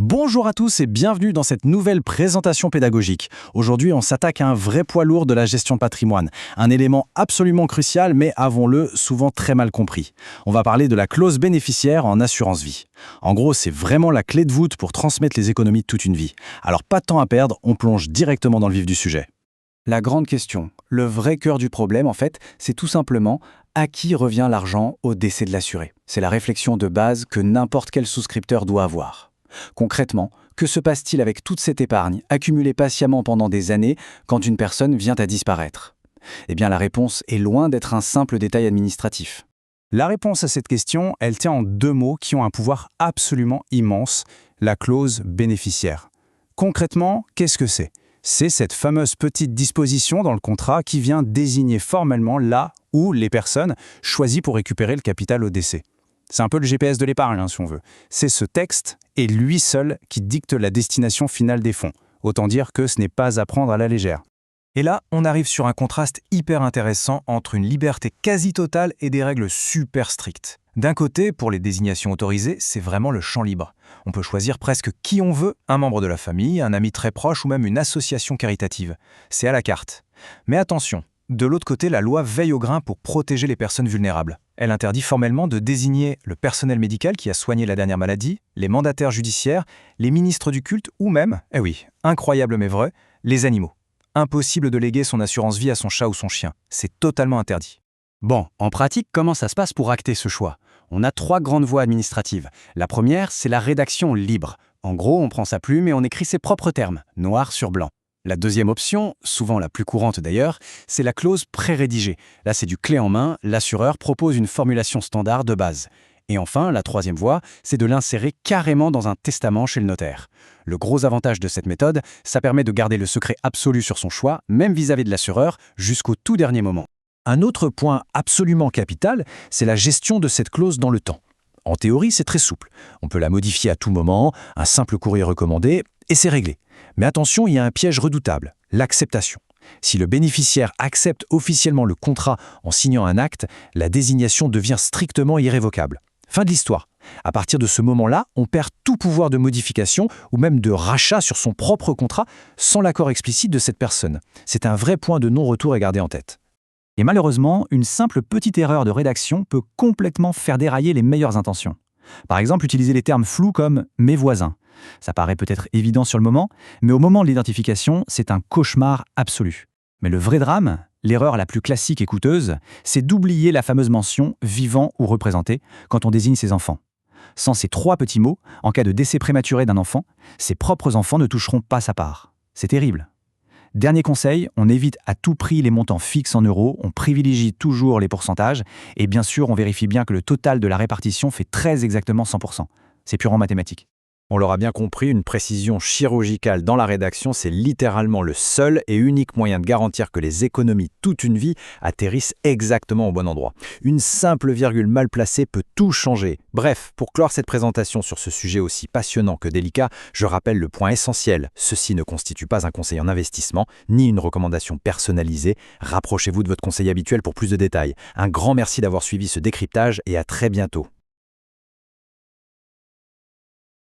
Bonjour à tous et bienvenue dans cette nouvelle présentation pédagogique. Aujourd'hui, on s'attaque à un vrai poids lourd de la gestion de patrimoine, un élément absolument crucial mais, avouons-le, souvent très mal compris. On va parler de la clause bénéficiaire en assurance vie. En gros, c'est vraiment la clé de voûte pour transmettre les économies de toute une vie. Alors pas de temps à perdre, on plonge directement dans le vif du sujet. La grande question, le vrai cœur du problème en fait, c'est tout simplement à qui revient l'argent au décès de l'assuré. C'est la réflexion de base que n'importe quel souscripteur doit avoir. Concrètement, que se passe-t-il avec toute cette épargne accumulée patiemment pendant des années quand une personne vient à disparaître? Eh bien la réponse est loin d'être un simple détail administratif. La réponse à cette question, elle tient en deux mots qui ont un pouvoir absolument immense, la clause bénéficiaire. Concrètement, qu'est-ce que c'est? C'est cette fameuse petite disposition dans le contrat qui vient désigner formellement là où les personnes choisies pour récupérer le capital au décès. C'est un peu le GPS de l'épargne, si on veut. C'est ce texte et lui seul qui dicte la destination finale des fonds. Autant dire que ce n'est pas à prendre à la légère. Et là, on arrive sur un contraste hyper intéressant entre une liberté quasi totale et des règles super strictes. D'un côté, pour les désignations autorisées, c'est vraiment le champ libre. On peut choisir presque qui on veut, un membre de la famille, un ami très proche ou même une association caritative. C'est à la carte. Mais attention, de l'autre côté, la loi veille au grain pour protéger les personnes vulnérables. Elle interdit formellement de désigner le personnel médical qui a soigné la dernière maladie, les mandataires judiciaires, les ministres du culte ou même, eh oui, incroyable mais vrai, les animaux. Impossible de léguer son assurance vie à son chat ou son chien. C'est totalement interdit. Bon, en pratique, comment ça se passe pour acter ce choix? On a 3 grandes voies administratives. La première, c'est la rédaction libre. En gros, on prend sa plume et on écrit ses propres termes, noir sur blanc. La deuxième option, souvent la plus courante d'ailleurs, c'est la clause pré-rédigée. Là, c'est du clé en main, l'assureur propose une formulation standard de base. Et enfin, la troisième voie, c'est de l'insérer carrément dans un testament chez le notaire. Le gros avantage de cette méthode, ça permet de garder le secret absolu sur son choix, même vis-à-vis de l'assureur, jusqu'au tout dernier moment. Un autre point absolument capital, c'est la gestion de cette clause dans le temps. En théorie, c'est très souple. On peut la modifier à tout moment, un simple courrier recommandé, et c'est réglé. Mais attention, il y a un piège redoutable, l'acceptation. Si le bénéficiaire accepte officiellement le contrat en signant un acte, la désignation devient strictement irrévocable. Fin de l'histoire. À partir de ce moment-là, on perd tout pouvoir de modification ou même de rachat sur son propre contrat sans l'accord explicite de cette personne. C'est un vrai point de non-retour à garder en tête. Et malheureusement, une simple petite erreur de rédaction peut complètement faire dérailler les meilleures intentions. Par exemple, utiliser les termes flous comme « mes voisins ». Ça paraît peut-être évident sur le moment, mais au moment de l'identification, c'est un cauchemar absolu. Mais le vrai drame, l'erreur la plus classique et coûteuse, c'est d'oublier la fameuse mention « vivant ou représenté » quand on désigne ses enfants. Sans ces 3 petits mots, en cas de décès prématuré d'un enfant, ses propres enfants ne toucheront pas sa part. C'est terrible. Dernier conseil, on évite à tout prix les montants fixes en euros, on privilégie toujours les pourcentages, et bien sûr, on vérifie bien que le total de la répartition fait très exactement 100%. C'est purement mathématique. On l'aura bien compris, une précision chirurgicale dans la rédaction, c'est littéralement le seul et unique moyen de garantir que les économies toute une vie atterrissent exactement au bon endroit. Une simple virgule mal placée peut tout changer. Bref, pour clore cette présentation sur ce sujet aussi passionnant que délicat, je rappelle le point essentiel. Ceci ne constitue pas un conseil en investissement, ni une recommandation personnalisée. Rapprochez-vous de votre conseiller habituel pour plus de détails. Un grand merci d'avoir suivi ce décryptage et à très bientôt.